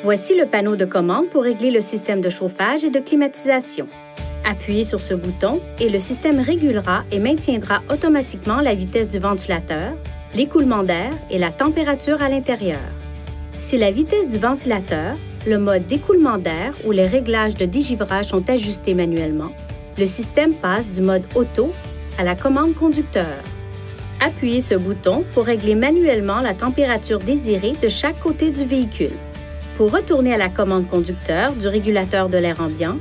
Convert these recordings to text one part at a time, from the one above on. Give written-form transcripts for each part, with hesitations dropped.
Voici le panneau de commande pour régler le système de chauffage et de climatisation. Appuyez sur ce bouton et le système régulera et maintiendra automatiquement la vitesse du ventilateur, l'écoulement d'air et la température à l'intérieur. Si la vitesse du ventilateur, le mode d'écoulement d'air ou les réglages de dégivrage sont ajustés manuellement, le système passe du mode auto à la commande conducteur. Appuyez ce bouton pour régler manuellement la température désirée de chaque côté du véhicule. Pour retourner à la commande conducteur du régulateur de l'air ambiant,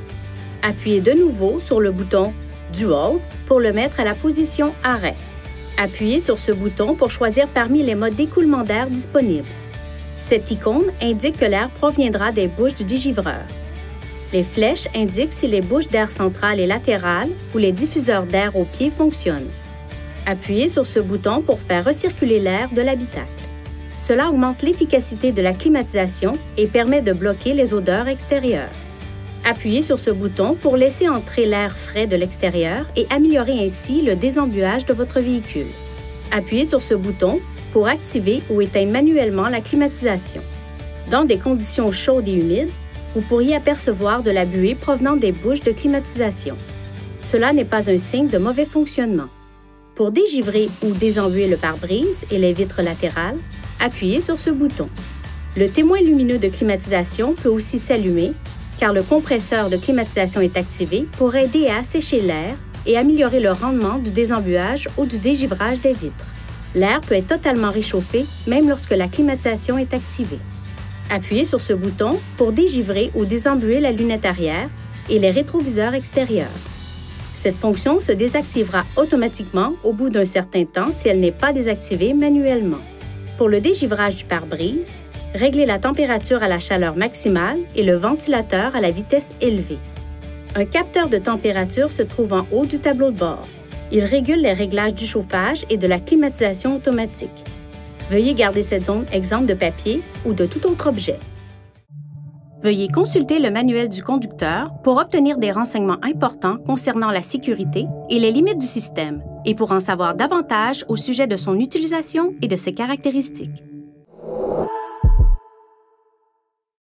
appuyez de nouveau sur le bouton Dual pour le mettre à la position Arrêt. Appuyez sur ce bouton pour choisir parmi les modes d'écoulement d'air disponibles. Cette icône indique que l'air proviendra des bouches du dégivreur. Les flèches indiquent si les bouches d'air centrales et latérales ou les diffuseurs d'air au pied fonctionnent. Appuyez sur ce bouton pour faire recirculer l'air de l'habitacle. Cela augmente l'efficacité de la climatisation et permet de bloquer les odeurs extérieures. Appuyez sur ce bouton pour laisser entrer l'air frais de l'extérieur et améliorer ainsi le désembuage de votre véhicule. Appuyez sur ce bouton pour activer ou éteindre manuellement la climatisation. Dans des conditions chaudes et humides, vous pourriez apercevoir de la buée provenant des bouches de climatisation. Cela n'est pas un signe de mauvais fonctionnement. Pour dégivrer ou désembuer le pare-brise et les vitres latérales, appuyez sur ce bouton. Le témoin lumineux de climatisation peut aussi s'allumer car le compresseur de climatisation est activé pour aider à assécher l'air et améliorer le rendement du désembuage ou du dégivrage des vitres. L'air peut être totalement réchauffé même lorsque la climatisation est activée. Appuyez sur ce bouton pour dégivrer ou désembuer la lunette arrière et les rétroviseurs extérieurs. Cette fonction se désactivera automatiquement au bout d'un certain temps si elle n'est pas désactivée manuellement. Pour le dégivrage du pare-brise, réglez la température à la chaleur maximale et le ventilateur à la vitesse élevée. Un capteur de température se trouve en haut du tableau de bord. Il régule les réglages du chauffage et de la climatisation automatique. Veuillez garder cette zone exempte de papier ou de tout autre objet. Veuillez consulter le manuel du conducteur pour obtenir des renseignements importants concernant la sécurité et les limites du système et pour en savoir davantage au sujet de son utilisation et de ses caractéristiques.